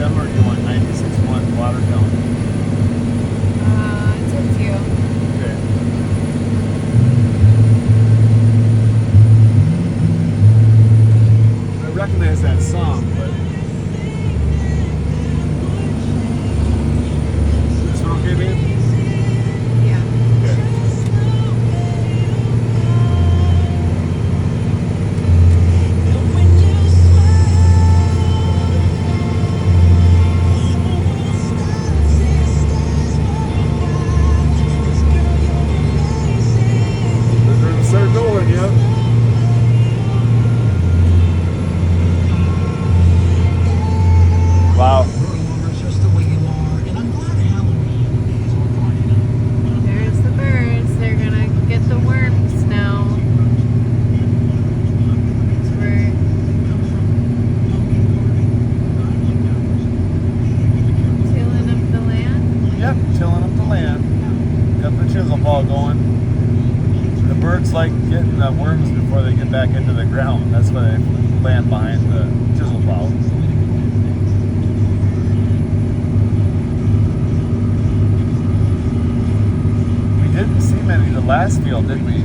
them, or do you want 96.1 water down? It's up to you. Okay. I recognize that song, but this one okay, babe? Yeah. Okay. We're gonna start going, yep. Wow. There's the birds. They're gonna get the worms now. So we're tilling up the land. Yep, tilling up the land. Got the chisel ball going. The birds like getting the worms before they get back into the ground. That's why they land behind the chisel plow. We didn't see many the last field, did we?